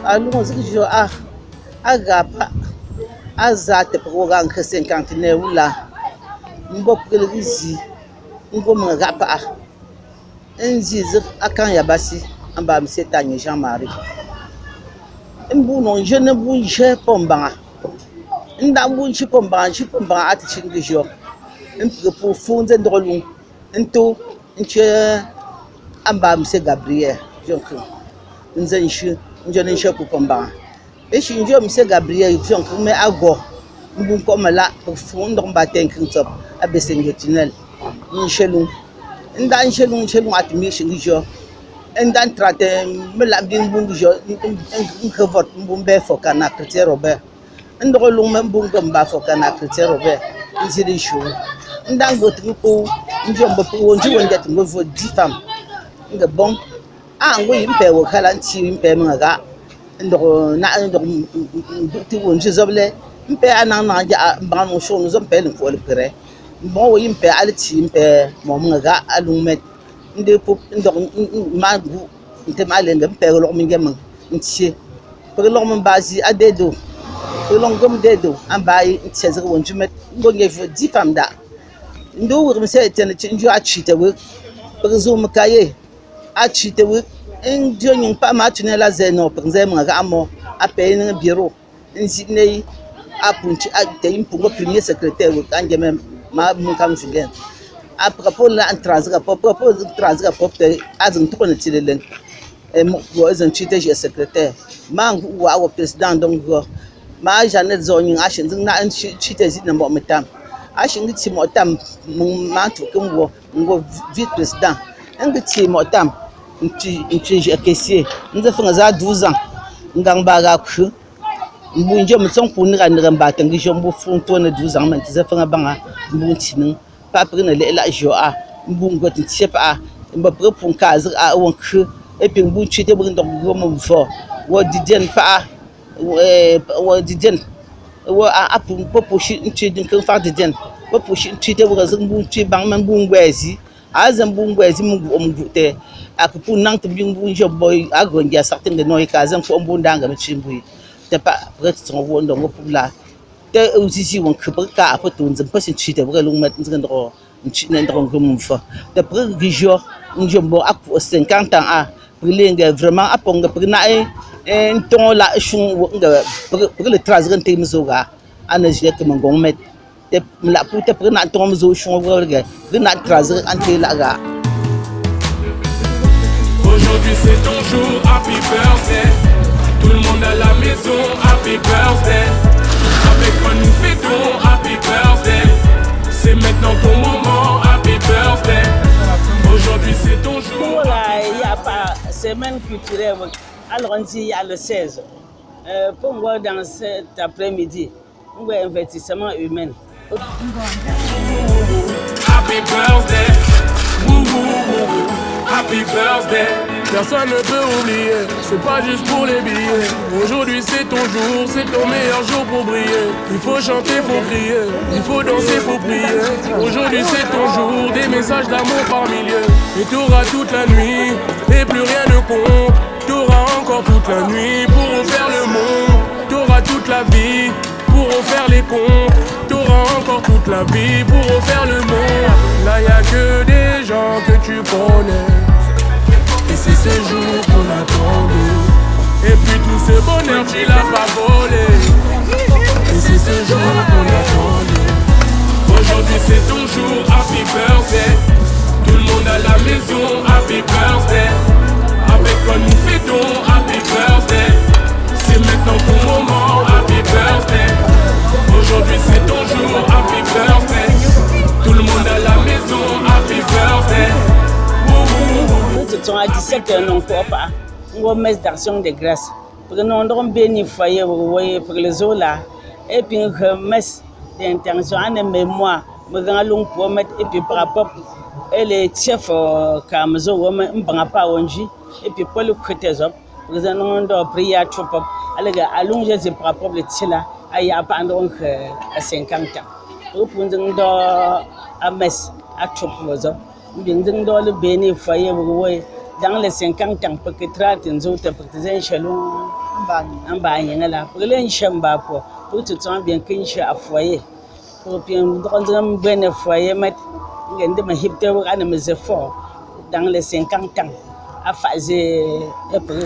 Allons zo agapa azate program que 50 ou là mbok izi ngom ngapa nziz akan yabasi amba msetanye Jean-Marie mbu non jeune bu je pombanga nda bu chi pombanga atchingi jo mpu pour fonze ndrolung nto nche amba mse Gabriel jonko nzenshi njone nshe ku pombanga eshi njo mse Gabriel jonko me ago mbu ko mala pour fondre mbaten kintop abesenge tunnel nshelung nda nshelung atmission jo nda trate me la bin bungu jo nkevot mbumbe fokana Chrétien Robert ndrolung me mbungu mba fokana Chrétien Robert nziri shu nda ngotu ko njombo po wonji wonja tingo vo 10 femmes nga bon ngo yimpe wo kala nti yimpe mga ndo na ndo ti wonji zoble mpe anana ja mbano shonu zo mpe nko lekre bon wo yimpe alti yimpe mo mga alumet nde pop ndo magu nte malenga mpe lo mingem nti pe lo mbazi adedo pe lo ngom dedo ambai ntse wonji met ngo ngevo 10 femmes da ndo wo mse tene njo achite we pe zo mkaye achite we ndio nyin pa ma tunela zeno pe nze mga amo ape ni bureau nzi apunchi ate impungo premier secrétaire we kanje ma munkam figen a propos la transga propos transga propre azin to na tilelen mo azin chite je secrétaire ma wa président donc ma Janet zonyin ashin zin na chite zin na mo metam ashin ti mo tam ma to kumwo ngo vice président ngiti mo tam nti je caissier nze fanga za 12 ans ngamba ga khu mbunje mutson kunira ndamba tangi jombo funto na 12 ans manti za fanga banga mbunchinin paprina lela joa mbungo tsepa mba propon kazi a wonku epi mbunchi te bugin dogo mo fo wo didien pa wo didien wo apu poposhi nti din kan fa didien poposhi nti te buga zin mbunchi bang man mbungwezi azan mbungwezi mungu te akupu nang te mbunjo boy agonja certain de noy kazan ko mbundanga mchimbu te pa retson wo ndongo pula te usisi won khubka apo tunzin pasin chite buga lungmat ngendo nchine ndongo mumfa te prigio njombo aku 50 ans a prilinga vraiment aponga prina nton la shun nga prile trazgan te mzoga anaje ke mangongmet te la puta prina nton mzo shun woga prina trazgan ante la ga. Aujourd'hui c'est ton jour, happy birthday. Tout le monde à la maison, happy birthday. Avec quoi nous fêtons, happy birthday. C'est maintenant ton moment, happy birthday. Aujourd'hui c'est ton jour. Voilà, il n'y a pas semaine culturelle. Alors on dit il y a le 16. Pour moi dans cet après-midi, on va investissement humain. Happy birthday. Happy birthday. Personne ne peut oublier, c'est pas juste pour les billets. Aujourd'hui c'est ton jour, c'est ton meilleur jour pour briller. Il faut chanter, faut crier, il faut danser, faut prier. Aujourd'hui c'est ton jour, des messages d'amour par milliers. Et t'auras toute la nuit, et plus rien ne compte. T'auras encore toute la nuit pour refaire le monde. T'auras toute la vie pour refaire les comptes. T'auras encore toute la vie pour refaire le monde. Là y'a que des gens que tu connais. Et c'est ce jour qu'on attendait. Et puis tout ce bonheur tu l'as pas volé. Et c'est ce jour qu'on attendait. Aujourd'hui c'est ton jour, happy birthday. Tout le monde à la maison, happy birthday. Avec quoi nous fêtons, happy birthday. C'est maintenant ton moment, happy birthday. Aujourd'hui c'est ton jour, happy birthday. Tout le monde à la maison, happy birthday. Nous sommes à 17 ans, non pas. On messe d'action de grâce. Pour que nous avons béni foyer pour les eaux là. Et puis messe d'intention, en mémoire. Nous allons pour mettre et puis par rapport et les chefs Kamzo, on ne prend pas et puis pour le côté zop. Nous allons prier à tout pop. Allons j'ai par rapport le tila. Il y a pas donc à 50 ans. Pour nous à messe à tout pop. Nous allons le béni foyer pour dans les 50 ans, pour que traiter autres partisans chalon, en bas, il y a là, pour les chambres, pour tout le temps bien qu'un chat à foyer, pour bien dans un bon foyer, mais il y a des hiptères à mes efforts dans les 50 ans à faire un peu.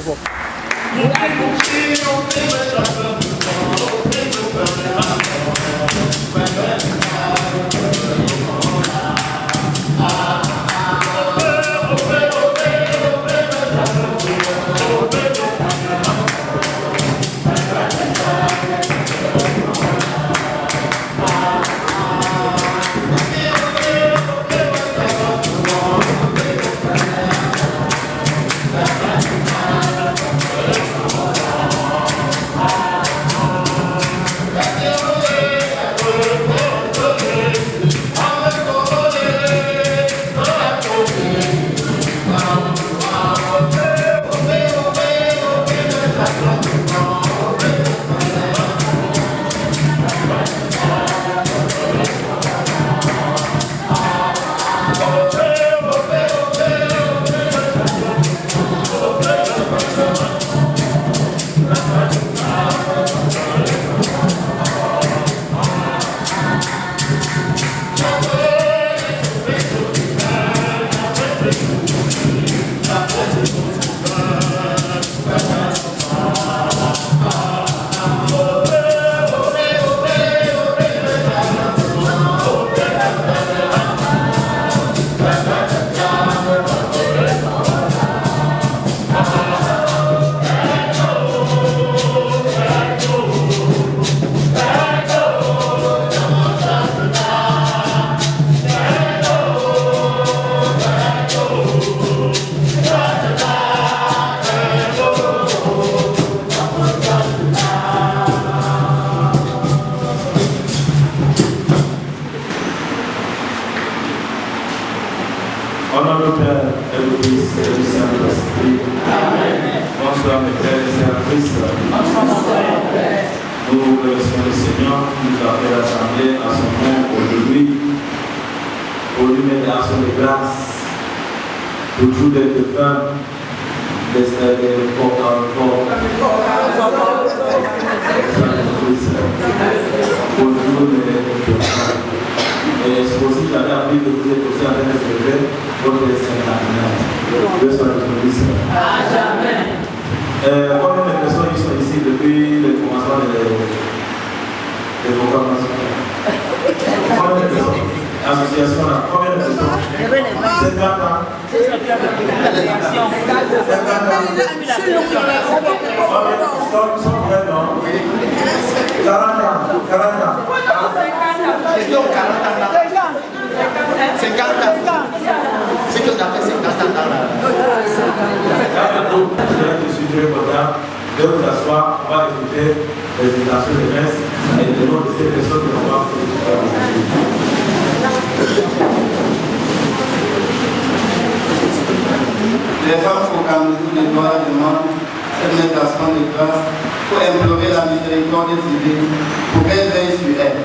Les femmes focalisent les doigts de monde, cette méditation de grâce, pour implorer la miséricorde divine, pour qu'elle veille sur elle.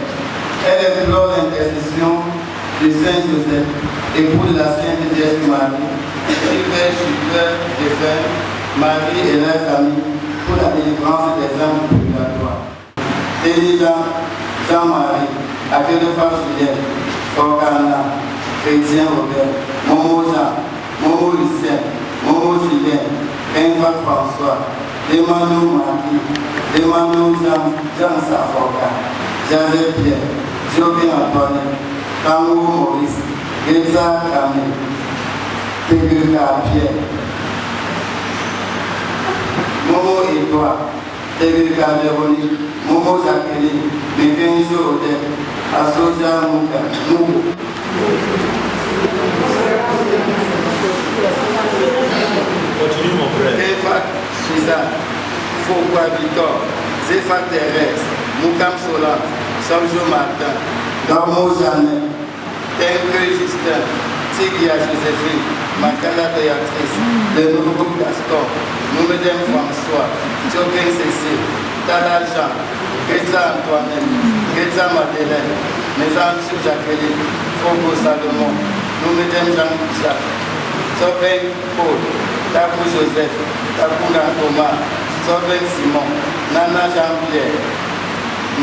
Elle implore l'intercession du Saint Joseph, époux de la Sainte Vierge Marie, qui veille sur leurs défunts, Marie et leurs amis, pour la délivrance des âmes du purgatoire. Élisabeth, Jean-Marie, Akédopha Juliette, Forcana, Chrétien Robert, Momo Jean, Momo Lucien, Momo Julien, Enfa François, Emmanuel Marquis, Emmanuel Jean Safoka, Joseph Pierre, Jobin Antoine, Kamou Maurice, Getza Kamé, Teguka Pierre, Momo Edouard, Teguka Véronique, Momo Jacqueline, Mekenjo Odette, Asoja Mouka, Mou. Continue mon frère. Eva Suzanne, Foucault Victor, Zépha Thérèse, Moukam Solan, Samjo Martin, Dormo Jeannet, Tenke Justin, Tigia Joséphine, Makala Béatrice, Le Nouveau Gaston, Noumedem François, Tioken Cécile, Tala Jean, Greta Antoinette, Greta Madeleine, Mesdames Jacqueline, Fogo Salomon, Noumedem Jean-Jacques, Sovereign Paul, Takou Joseph, Takouna Thomas, Sovereign Simon, Nana Jean-Pierre,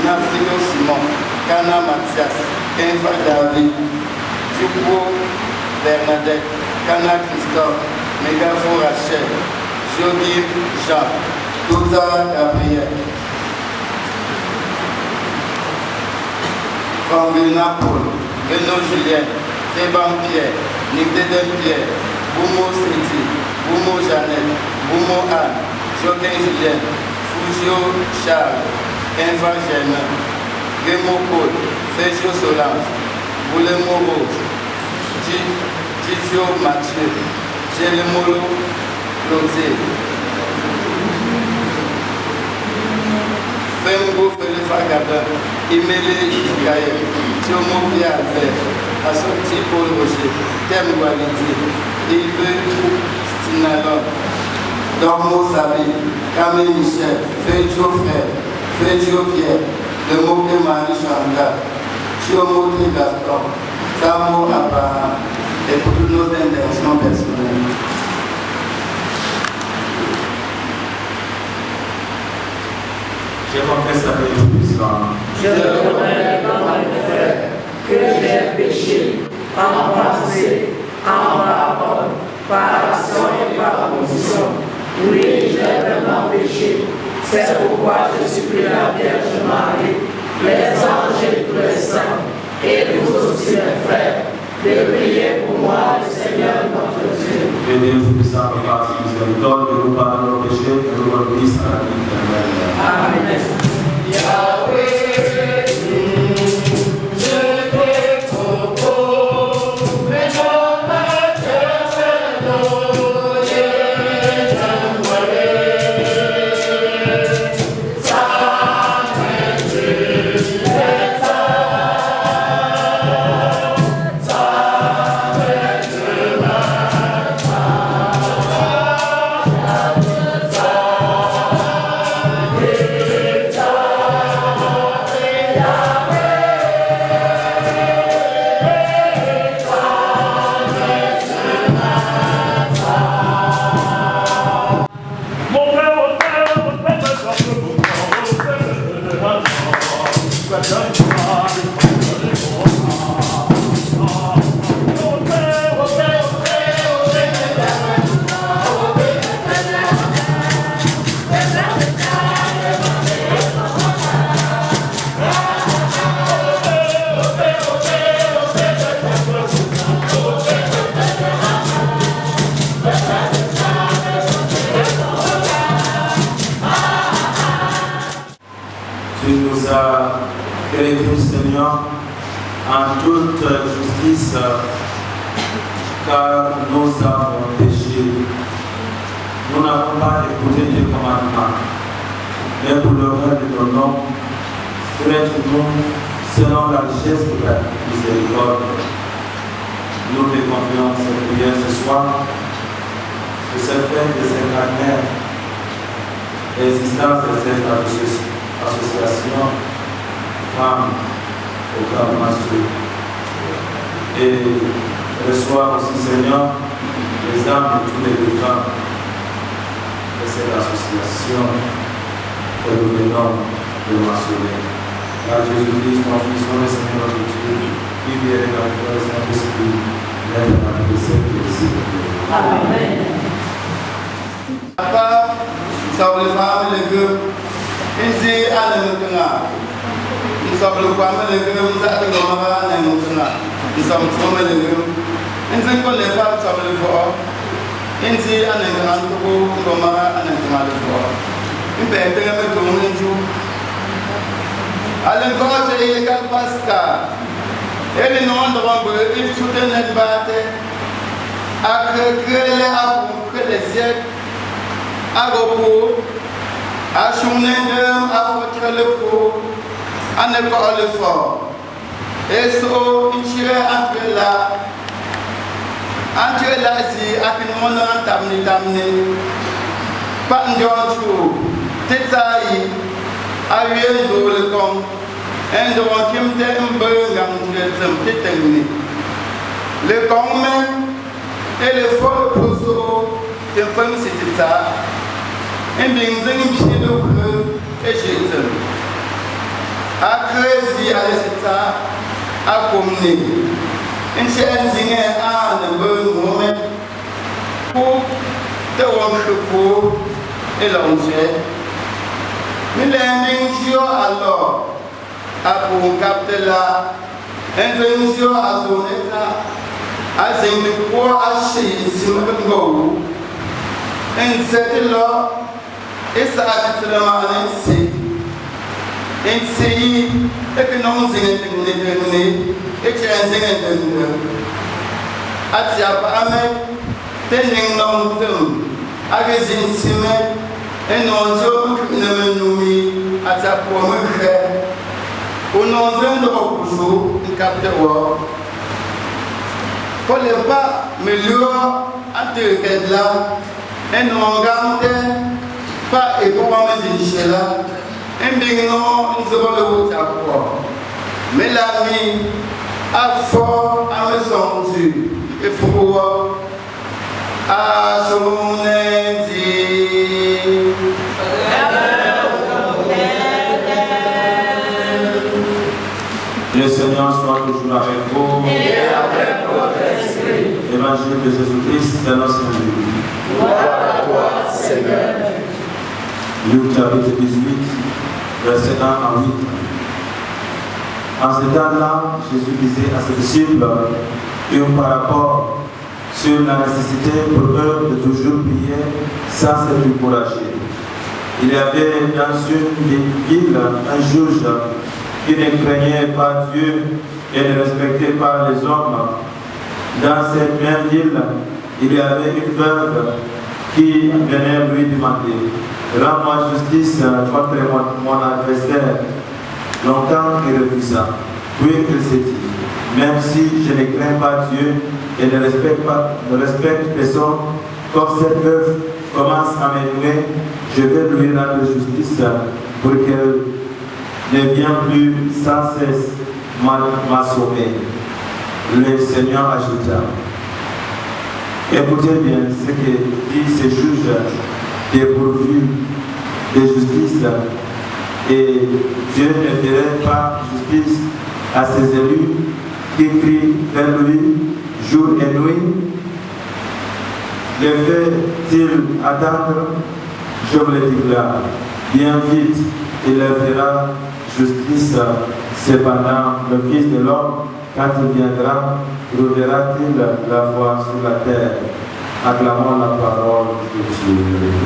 Nafrido Simon, Kana Mathias, Kenfa David, Choupo Bernadette, Kana Christophe, Megafo Rachel, Jogib Jean, Touza Gabriel, Fambina Paul, Renaud Julien, Théban Pierre, Nicdéden Pierre, Boumo Seti, Boumo Jeannette, Boumo Anne, Joquin Julien, Fougio Charles, Kenfa Germain, Gémo Paul, Fégio Solange, Boulemo Rose, Gigio Mathieu, Gélemolo Clotilde, Fembo Felifa Gabin, Imele Gaye, Thiomo Pierre, Assoti Paul Roger, Thème Walidi, Yves Stinalon, Dormo Sabi, Camille Michel, Fégio Frère, Fégio Pierre, Le Moké Marie Chanda, Thiomo Gaston, Samo Abraham, et pour toutes nos intentions personnelles. Je confesse avec Tout-Puissant. Je reconnais dans mes frères que j'ai péché en pensée, en parole, par action et par omission. Oui, j'ai vraiment péché. C'est pourquoi je supplie la Vierge Marie, les anges et tous les saints, et vous aussi mes frères, de prier pour moi, le Seigneur notre Dieu. Que Dieu Tout-Puissant nous fasse miséricorde, que nous pardonne nos péchés, que nous conduise à la vie éternelle. Amen. Yahweh, je te propose, mais non pas Tu nous as créés, Seigneur, en toute justice, car nous avons péché. Nous n'avons pas écouté tes commandements, mais pour le reste de ton nom, traite-nous selon la richesse de ta miséricorde. Nous te confions cette prière ce soir, que cette fête de cette carnet, l'existence de cette association femmes au Kamassu. Et reçois aussi, Seigneur, les âmes de tous les femmes de cette association que nous venons de mentionner. Car Jésus-Christ, mon Fils, mon Seigneur, notre Dieu, qui vient avec la gloire du Saint-Esprit, l'aide à la siècle des siècles. Amen. Papa, ça vous les femmes, les gueux, ils disent à nous, nous sommes le fameux les gueux, nous sommes le fameux les gueux, nous sommes le les gueux. Ils disent qu'on n'est pas, nous sommes le fort. Ils disent à nous, nous sommes le fort. Ils peuvent être tout le monde. Allez, quand tu es le Pascal, et les noms de Rambouillet, ils soutiennent les bâtés, à créer les arbres, les siècles. À repos, à journée d'heure, à foutre le pot, à ne pas le fort. Et so, il tirait entre là, si, à qui nous on a tamné, pas un jour, tétaï, à huile de le com, un droit qui me dit un peu, le com même, Et le fort poso, de femme c'était ça. Et bien, nous avons pied de creux et j'ai à creuser à l'essai à communiquer. Et c'est un signe à un bon moment pour te rendre et l'enjeu. Mais l'invention alors, à pour capter la invention à son état, à ce quoi acheter sur le go. Et c'est là, et ça a été le mal ainsi. Et c'est que non, c'est et que c'est un à Tiapamet, tenant non film, avec une semaine. Et non, je ne me à ta première. Au nom de repos, un cap de roi. Pour ne pas meilleur à te qu'elle là, et non, garde pas et pour me là, et bien non, nous avons le haut à quoi. Mais la vie a fort à me sentir, et faut à son Le Seigneur soit toujours avec vous. Et avec votre esprit. Évangile de Jésus-Christ, c'est notre Dieu. Gloire à toi, Seigneur. Luc chapitre 18, verset 1 à 8. En ce temps-là, Jésus disait à ses disciples une parabole sur la nécessité pour eux de toujours prier sans se décourager. Il y avait dans une ville un juge qui ne craignait pas Dieu et ne respectait pas les hommes. Dans cette même ville, il y avait une veuve qui venait lui demander « Rends-moi justice contre mon adversaire ». Longtemps il refusa. Puis il s'est dit « Même si je ne crains pas Dieu et ne respecte personne, comme cette veuve commence à m'aimer, je vais lui rendre justice pour qu'elle ne vienne plus sans cesse m'assommer. » Le Seigneur ajouta. Écoutez bien ce que dit ce juge dépourvu de justice, et Dieu ne ferait pas justice à ses élus qui crient vers lui jour et nuit. Le fait-il attendre? Je vous le déclare, bien vite il leur fera justice. Cependant, le Fils de l'homme, quand il viendra, trouvera-t-il la foi sur la terre? Acclamons la parole de Dieu.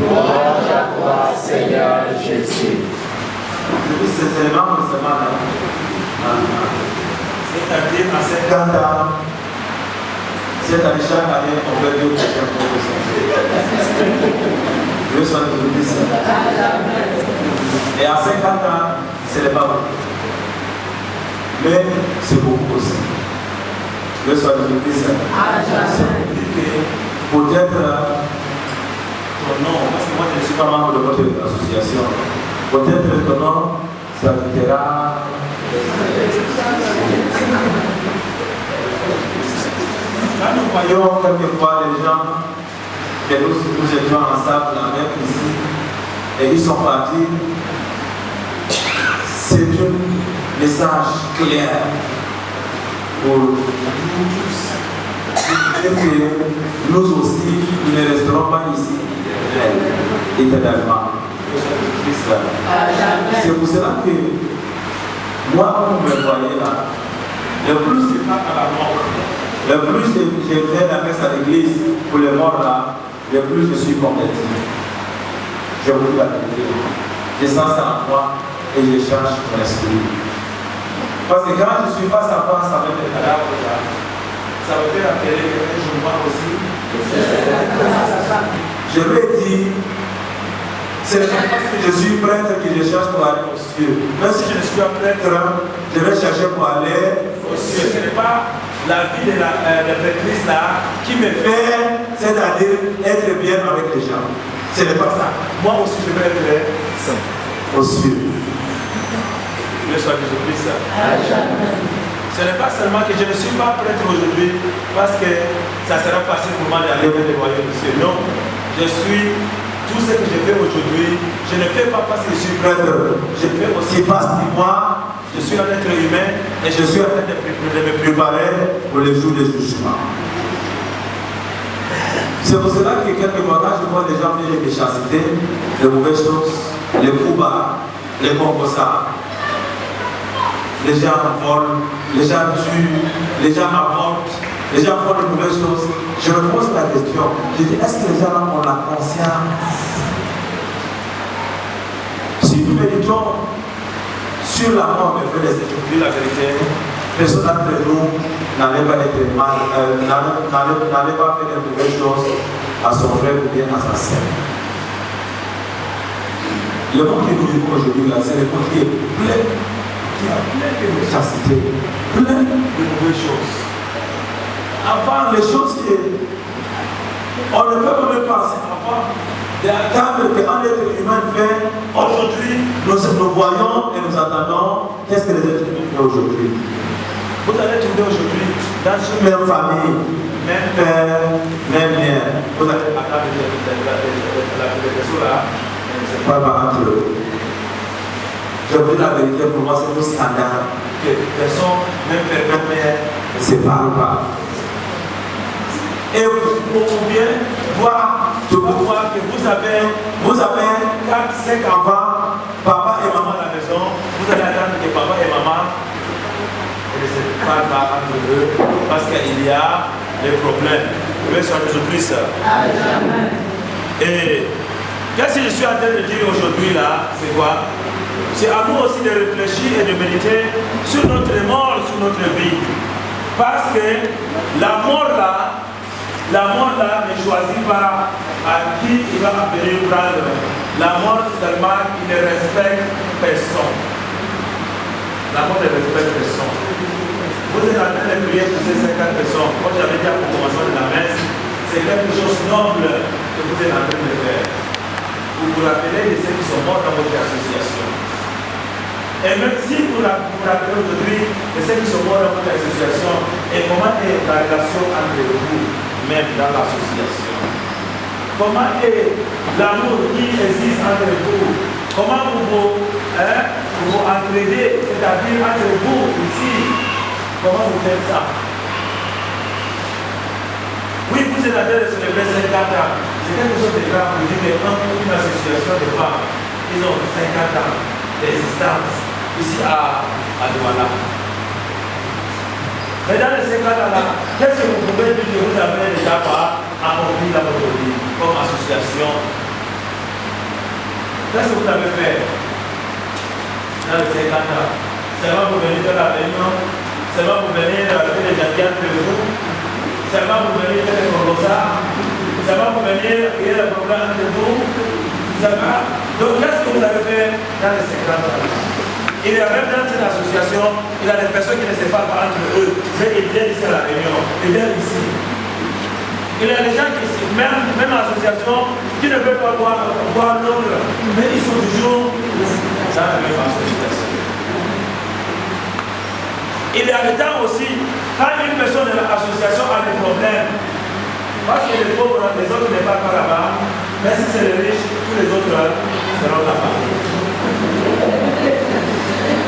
Gloire à toi, Seigneur Jésus. Depuis ces éléments de ce matin, c'est-à-dire à 50 ans, c'est-à-dire chaque année, on veut Dieu pour chaque profession. Dieu soit de ça. Et à 50 ans, ce n'est pas beaucoup. Mais c'est beaucoup aussi. Dieu soit de ça. Ça veut dire que peut-être ton nom, parce que moi je ne suis pas membre de votre association, peut-être ton nom, ça vous dira. Quand nous voyons quelquefois les gens que nous étions ensemble, la même ici, et ils sont partis, c'est un message clair pour nous tous. Et que nous aussi, nous ne resterons pas ici éternellement. C'est pour cela que moi, vous me voyez là, le plus c'est pas à la mort. Le plus j'ai fait la messe à l'église pour les morts là, le plus je suis converti. Je vous dis la vérité. Je sens ça en moi et je cherche mon esprit. Parce que quand je suis face à face avec les cadavres là, ça me fait appeler que je vois aussi. Je lui ai dit, c'est pas parce que je suis prêtre que je cherche pour aller aux cieux. Même si je ne suis pas prêtre, je vais chercher pour aller aux cieux. Ce n'est pas la vie de la prêtrise là qui me fait, c'est-à-dire être bien avec les gens. Ce n'est pas ça. Moi aussi je vais être saint aux cieux. Je sois Jésus-Christ. Ce n'est pas seulement que je ne suis pas prêtre aujourd'hui parce que ça sera facile pour moi d'aller vers le royaume de Dieu. Non, je suis tout ce que je fais aujourd'hui, je ne fais pas parce que je suis prêtre, je fais aussi parce que moi, je suis un être humain et je suis en train de me préparer pour les jours du jugement. C'est pour cela que quelquefois, quand je vois les gens faire les méchancetés, les mauvaises choses, les coups bas, les composants, les gens volent, les gens tuent, les gens avortent, les gens font de mauvaises choses. Je me pose la question, je dis, est-ce que les gens ont la conscience? Si nous méditons sur la mort de frères et sœurs, la vérité, personne d'entre nous n'allait pas être mal, n'allait pas faire de mauvaises choses à son frère ou bien à sa sœur. Le monde que nous vivons aujourd'hui, c'est le monde qui est plein, qui a plein de méchanceté, plein de mauvaises choses. Avant, les choses qu'on ne peut pas penser avant, d'attendre qu'un être humain fait, aujourd'hui, nous voyons et nous attendons qu'est-ce que les êtres humains font aujourd'hui. Vous allez trouver aujourd'hui, dans une même famille, même père, même mère, vous allez attendre la pénétration là, c'est pas entre eux. Je vous dis la vérité, pour moi, c'est un scandale que personne, même père, même mère, ne se parlent pas. Et pour bien voir, je peux voir que vous avez 4, 5 enfants, papa et maman à la maison, vous allez attendre que papa et maman ne se parlent pas entre eux parce qu'il y a des problèmes. Mais sur Jésus-Christ. Et qu'est-ce que je suis en train de dire aujourd'hui là, c'est quoi? C'est à nous aussi de réfléchir et de méditer sur notre mort, sur notre vie. Parce que la mort là ne choisit pas à qui il va venir prendre. La mort seulement, il ne respecte personne. La mort ne respecte personne. Vous êtes en train de prier pour ces 50 personnes. Comme j'avais dit à mon commencement de la messe, c'est quelque chose de noble que vous êtes en train de faire. Vous vous rappelez de ceux qui sont morts dans votre association. Et même si vous vous rappelez aujourd'hui de ceux qui sont morts dans votre association, et comment est la relation entre vous, même dans l'association? Comment est l'amour qui existe entre vous? Comment vous entraidez, c'est-à-dire entre vous ici? Comment vous faites ça? Oui, vous êtes en train de célébrer 50 ans. C'est quelque chose de grave. Vous dites qu'une association de femmes, ils ont 50 ans d'existence ici à Douala. Mais dans les 50 ans-là, qu'est-ce que vous pouvez dire que vous avez déjà pas accompli dans votre vie comme association? Qu'est-ce que vous avez fait dans les 50 ans? Seulement vous venez faire la réunion, seulement vous venez faire les janviers entre vous, seulement vous venez faire les proposals, seulement vous venez créer le programme entre vous. Donc qu'est-ce que vous avez fait dans les 50 ans? Il y a même dans cette association, il y a des personnes qui ne se parlent pas entre eux, mais ils viennent ici à la réunion, ils viennent ici. Il y a des gens qui, même l'association, qui ne veulent pas voir l'autre, mais ils sont toujours dans la même association. Il y a des temps aussi, quand une personne de l'association a des problèmes, parce que les pauvres, les autres ne parlent pas là-bas, mais si c'est les riches, tous les autres seront là-bas.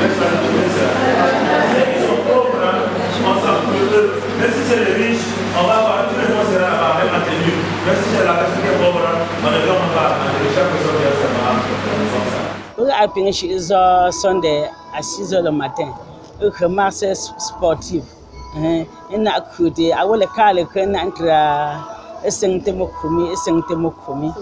Ceux qui sont pauvres, on s'en fout d'eux. Même si c'est les riches, on va voir, tout le monde sera là-bas, même en tenue. Même si c'est la personne qui est pauvre, on ne peut pas attendre. Chaque personne vient seulement. A fini Sunday à 6h le matin. Marche sportive. Il a coûté, à le cas, le cœur entre Saint-Témokumi et Saint-Témokumi.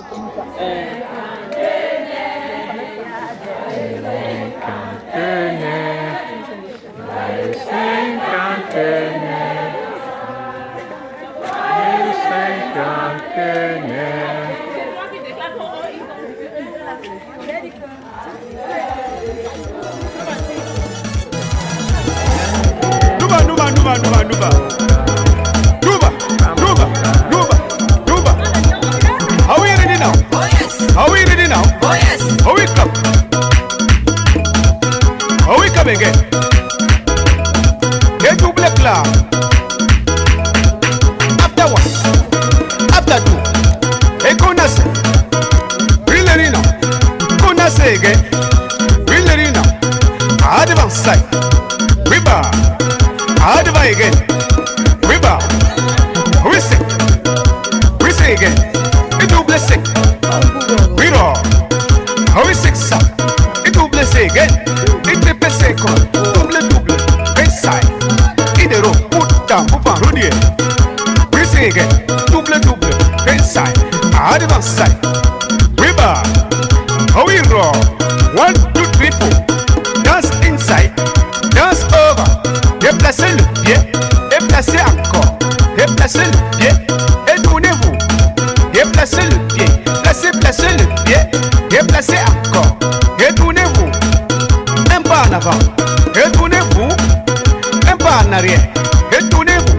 Are we ready now? Oh yes. Are we ready now? Oh yes. Are we come? Are we coming again? Get to After one. After two. Et Konase. Willerino. Konase again. Willerino. Advance side. Riba. Advance again. Riba. Whistle. Whistle again. Et double sec. Riba. Whistle ça. Et double sec again. Et triple sec. Double double. Inside. Idero. Puta. Pupa. Rudier. Whistle again. Double double. Inside. Advance side. Riba. We roll. 1, 2, 3, 4. Danse inside. Danse over. Déplacez le pied. Déplacez encore. Déplacez le pied. Et tournez-vous. Déplacez le pied. Placez le pied. Déplacez encore. Et tournez-vous. Un pas en avant. Et tournez-vous. Un pas en arrière. Et tournez-vous.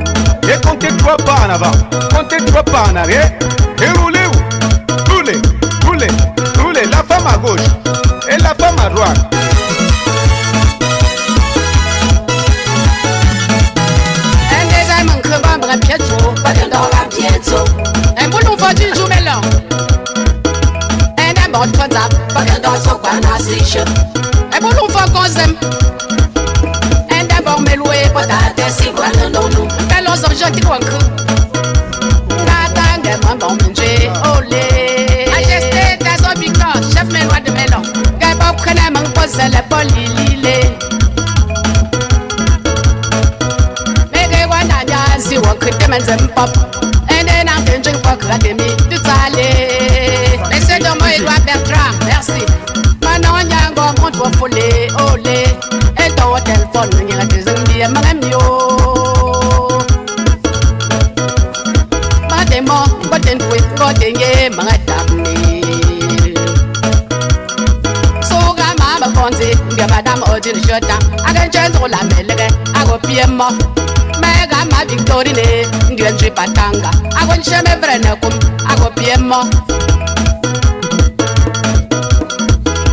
Et comptez 3 pas en avant. Comptez 3 pas en arrière. Et roulez-vous. Roulez. Roulez. Roulez. La femme à gauche. Et la femme à droite. Un boulon va du jour mélange. Un bon tronzap, pas qu'un dans son coin à sécher. Un boulon va qu'on aime. Un bon méloué, pas d'attendre si quoi non nous. Un los objets qui vont cru. N'attendez pas bon manger, olé. Majesté, t'es au bicor, chef mélois de mélange. Gaba prenez mon pose la polililé. Mais que voilà, y'a si on crée des mains pop. Mais c'est de moi, il doit Bertrand, merci. Maintenant, il y a un bon compte pour foler, olé. Et ton téléphone, il y a des amis, madame yo. Madame, botin pouet, botin, madame. Soga, ma fonzi, madame, Odile Jota. I can change all la melege, I go PM. Mega ma Victorine, Ndianji Patanga. I want shame Vrenakum, I go PM.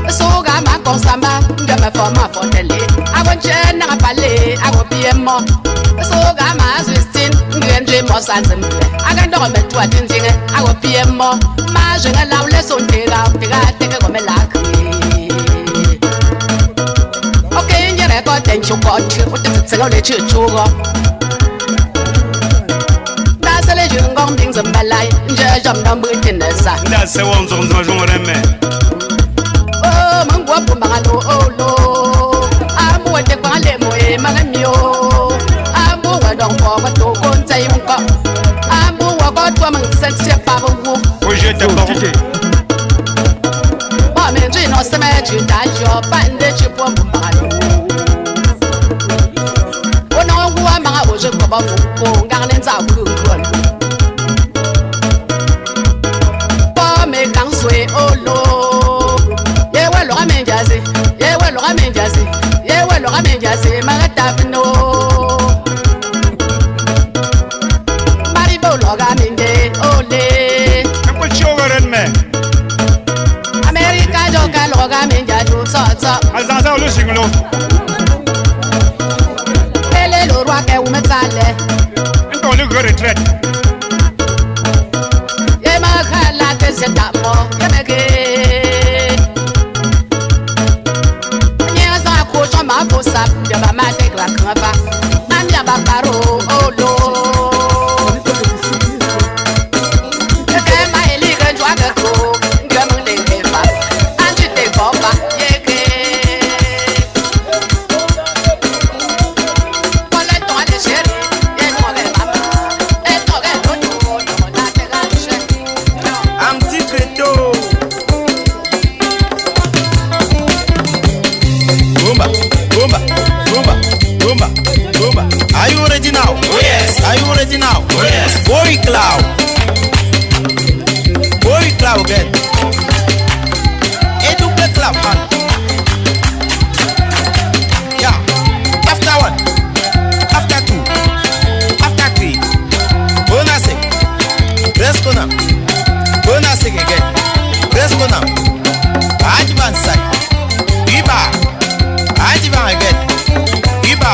Soga ma consamba, Ndama forma for tele. I want Chena Pale, I go PM. Soga ma Justin, Ndianji Mosanzim. I can do a bit to attend, I go PM. Ma Jena Laule Sontega, Tega come laki. Okay, you record, thank you, God. What the fuck, I let you go. Nda se wonzo nzima jongoreme. Oh, mangwa pumbalo olo. Amu wete kwa lemo e magamio. Amu wadong po wato konta yunko. Amu wakotwa mangsense pabu. Oje te bon. Ba menji no seme chitajo pande chipo pumbalo. Ono ngwa manga oje ko ba fuko ngarne nza bulungol. Olo, ye we lo amenjazi, ye we lo amenjazi, ye we lo amenjazi, magatapno. Maribo lo gaminde, ole. Empo chogoren me. America joka lo gamenjaju so. Azanza olo singlo. Ele lo roi ke umetale. Ento le go retreat. Ye makala te setamo. Are you ready now? Oh yes. Are you ready now? Oh yes. Boy Cloud. Boy Cloud again. A double clap, man. Yeah. After one. After two. After three. Bonus. Let's go now. Bonus again. Let's go now. Advance side. Iba. Advance again. Iba.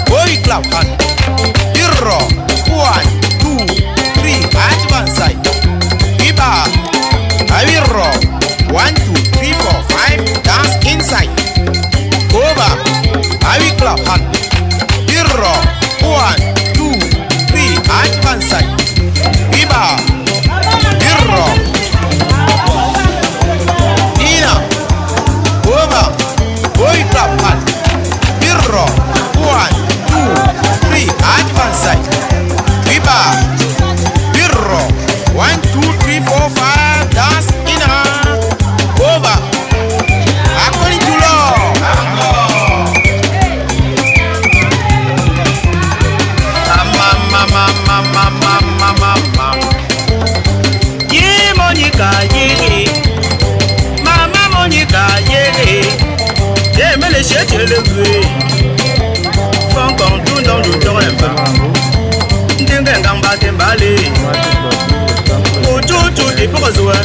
Boy Cloud, man. Birro. 1, 2, 3. Advance side. Biba. Birro. 1, 2, 3, 4, 5. Dance inside. Over. Awi club hand. Birro. 1, 2, 3. Advance side. Biba. Birro. Nina. Over. Boy club hand. Birro. 1, 2, 3. Advance side. Biba. Birro. 1, 2, 3, 4, 5. Dance in over. According to law. Mama. Ye Monica, ye. Mama Monica, ye. Ye me le chete le bruit. Font comme tout dans le temps un peu. Dingue gamba tembale. Ojo de pozoa.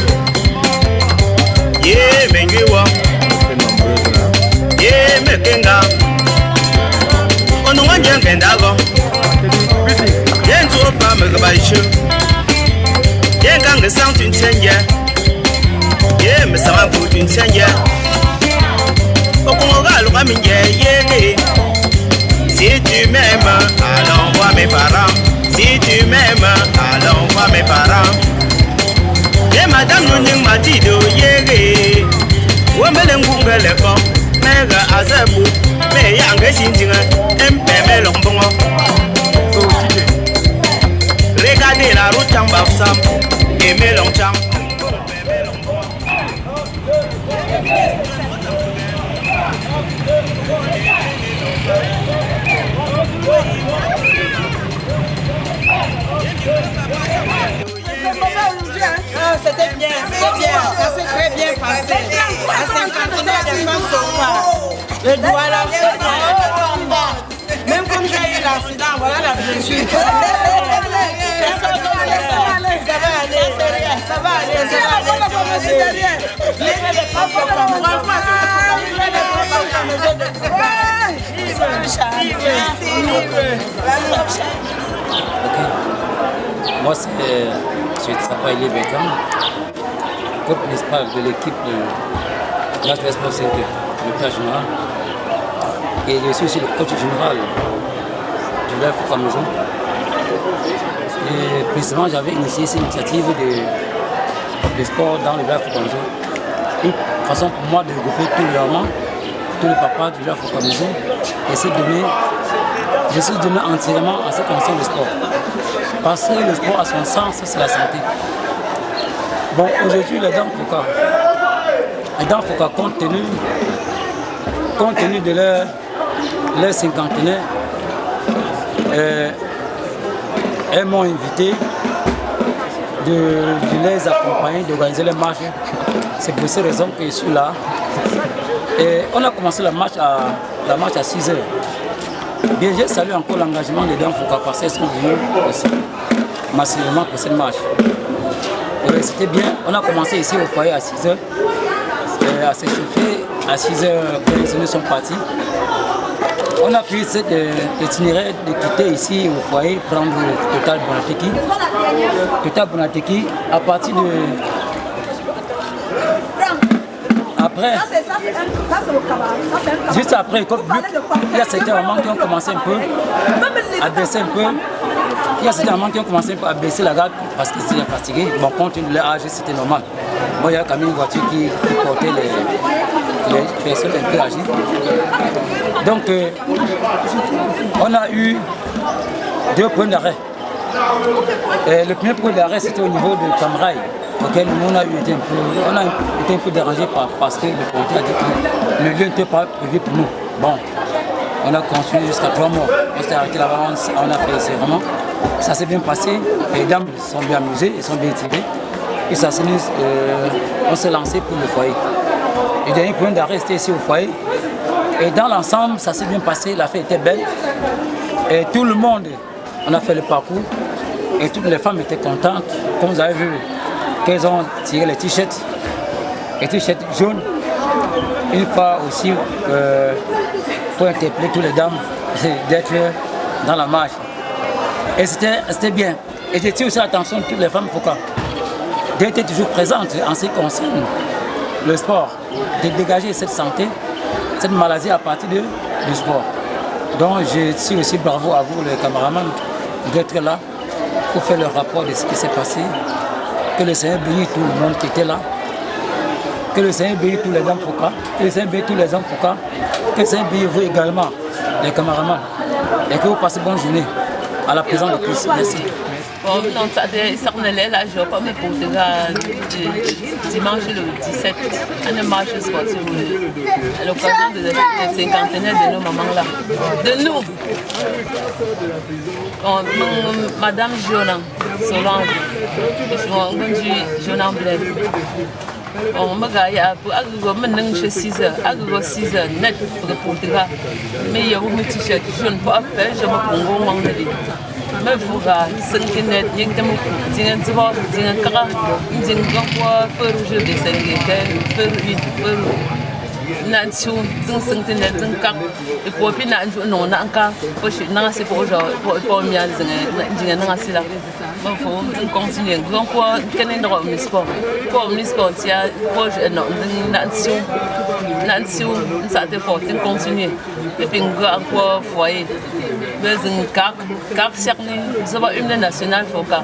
Ye mengiwa. Ye mekenga. Ono wanje ngendago. Yen to pa me ga baishu. Yen gang de sound in 10 years. Ye me sama put in 10 years. Okonga lo kami ye. Si tu m'aimes, alors vois mes parents. Si tu m'aimes, alors vois mes parents. Ye madame nuning matido ye. Wo melengunga leko. Mega azabu. Me yange sinjinga. Empeme lombongo. Regardez la route en Bafsam et Mélangcham. C'était bien, ça s'est très bien passé. À 50 des femmes sont pas. Je dois la faire. Même comme j'ai eu l'accident, voilà la blessure. Ça va aller. Moi, c'est Tsapaïli Bekam, coach principal de l'équipe de l'Asvel Sport Center, le père général. Et je suis aussi le coach général du Village Foucault Maison. Et précédemment, j'avais initié cette initiative de sport dans le Village Foucault Maison. Une façon pour moi de regrouper tous les mamans, tous les papas du Village Foucault Maison et je suis donné entièrement à ce qui concerne le sport. Parce que le sport a son sens, c'est la santé. Bon, aujourd'hui, les dames Foucault, compte tenu de leur cinquantenaire, elles m'ont invité de les accompagner, d'organiser les marches. C'est pour ces raisons que je suis là. Et on a commencé la marche à 6 heures. Bien, j'ai salué encore l'engagement des dames Foucault parce qu'elles sont venues aussi massivement pour cette marche. C'était bien. On a commencé ici au foyer à 6 heures. À s'échauffer à 6h15, nous sommes partis. On a pris cet itinéraire de quitter ici au foyer, prendre le Total Bonateki. Total Bonateki, à partir de... Après, juste après, comme il y a certains moments qui ont commencé un peu à baisser un peu. Il y a certains moments qui ont commencé à baisser la garde parce qu'ils étaient fatigués. Bon, compte tenu de leur âge, c'était normal. Bon, il y a quand même une voiture qui portait les personnes un peu âgées. Donc, on a eu 2 points d'arrêt. Le premier point d'arrêt, c'était au niveau de Camraï, auquel on a été un peu dérangé parce que le policier a dit que le lieu n'était pas prévu pour nous. Bon, on a construit jusqu'à 3 morts. On s'est arrêté là-bas, on a fait serment. Ça s'est bien passé, les dames sont bien amusées, elles sont bien tirées. Et ça on s'est lancé pour le foyer. Le dernier point d'arrêt, c'était ici au foyer. Et dans l'ensemble, ça s'est bien passé, la fête était belle. Et tout le monde, on a fait le parcours. Et toutes les femmes étaient contentes, comme vous avez vu, qu'elles ont tiré les t-shirts jaunes. Une fois aussi, pour interpeller toutes les dames d'être dans la marche. Et c'était bien. Et j'ai tiré aussi l'attention de toutes les femmes Foka d'être toujours présentes en ce qui concerne le sport, de dégager cette santé, cette maladie à partir du sport. Donc je suis aussi bravo à vous les caméramans d'être là pour faire le rapport de ce qui s'est passé, que le Seigneur bénisse tout le monde qui était là, que le Seigneur bénisse tous les hommes Foka, que le Seigneur bénisse tous les hommes Foka, que le Seigneur bénisse vous également, les caméramans, et que vous passez bonne journée à la présence de Christ. Merci. Bon, non, ça est là, je vais pas me poser dimanche le 17, à une marche sportive à l'occasion de la cinquantenaire de nos mamans là. De nous. Bon, Madame Jonan Solange, Jonan Blaise. On m'a gagné à 6 heures net pour Portugal. Mais il y a un t-shirt jaune pour appel, je me prends un mais vous avez net, il y a un feu Nancy, et pour puis non, c'est pour miel, il faut continuer. Donc, quel est le sport? Pour le sport, il y a Nancy, ça te faut continuer. Et puis, encore foyer. Mais un cap cerné, ça va une nationale Foka.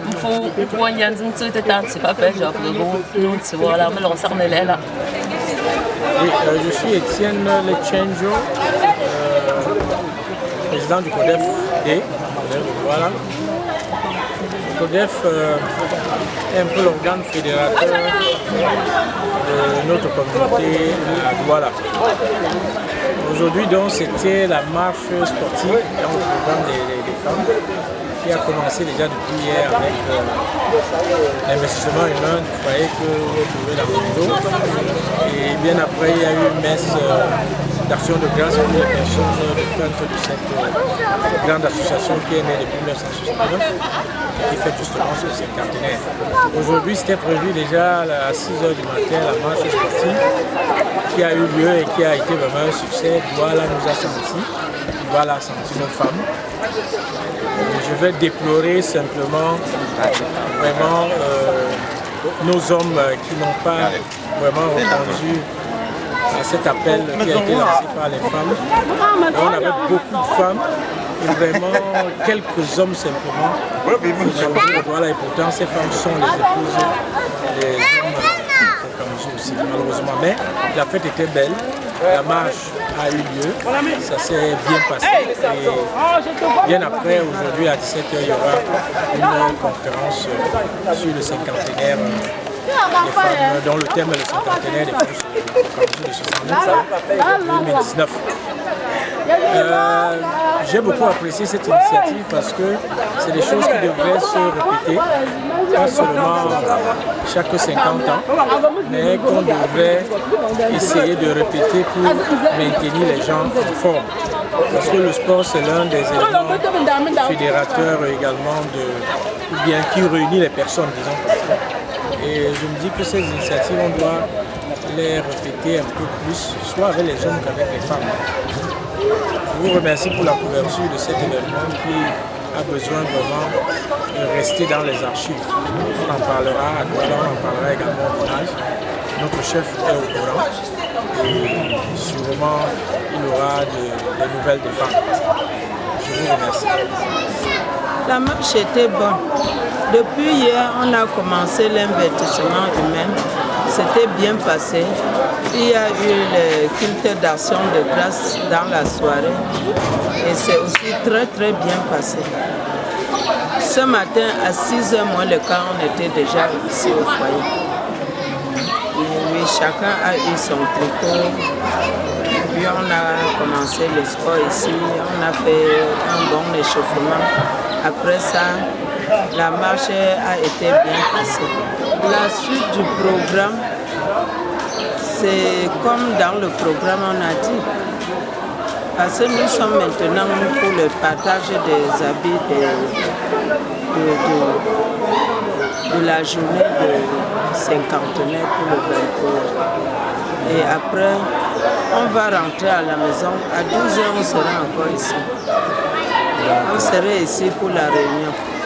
Il faut qu'on y ait un truc de temps, c'est pas fait, genre, nous, c'est voilà, mais on s'en est là. Oui, je suis Étienne Lechenjo, président du CODEF D. Voilà. Le CODEF est un peu l'organe fédérateur de notre communauté à Douala. Aujourd'hui, donc, c'était la marche sportive dans le programme des femmes qui a commencé déjà depuis hier avec l'investissement humain du foyer que vous trouvez dans le réseau. Et bien après, il y a eu une messe d'action de grâce pour les personnes de cette grande association qui est née depuis 1969 et qui fait justement ce cinquantenaire. Aujourd'hui, c'était prévu déjà à 6 h du matin la marche sportive qui a eu lieu et qui a été vraiment un succès. Douala nous a senti, Douala a senti nos femmes. Je vais déplorer simplement vraiment nos hommes qui n'ont pas vraiment répondu à cet appel qui a été lancé par les femmes. On avait beaucoup de femmes et vraiment quelques hommes simplement qui sont venus de Douala et pourtant ces femmes sont les épouses des hommes aussi malheureusement. Mais la fête était belle, la marche a eu lieu, ça s'est bien passé et bien après aujourd'hui à 17 h il y aura une conférence sur le cinquantenaire des femmes dont le thème est le cinquantenaire des femmes de 69 2019. J'ai beaucoup apprécié cette initiative parce que c'est des choses qui devraient se répéter, pas seulement chaque 50 ans, mais qu'on devrait essayer de répéter pour maintenir les gens en forme. Parce que le sport, c'est l'un des éléments fédérateurs également, ou bien qui réunit les personnes, disons comme ça. Et je me dis que ces initiatives, on doit les répéter un peu plus, soit avec les hommes qu'avec les femmes. Je vous remercie pour la couverture de cet événement qui a besoin vraiment de rester dans les archives. On en parlera à Douala, on en parlera également au village. Notre chef est au courant et sûrement il aura des nouvelles des femmes. Je vous remercie. La marche était bonne. Depuis hier, on a commencé l'investissement humain. C'était bien passé. Il y a eu le culte d'action de grâce dans la soirée et c'est aussi très bien passé. Ce matin, à 6 h moins le quart, on était déjà ici au foyer. Et oui, chacun a eu son tricot. Puis on a commencé le sport ici, on a fait un bon échauffement. Après ça, la marche a été bien passée. La suite du programme, c'est comme dans le programme on a dit. Parce que nous sommes maintenant pour le partage des habits de la journée de cinquantenaire pour le 23. Et après, on va rentrer à la maison. À 12 h, on sera encore ici. On serait ici pour la réunion.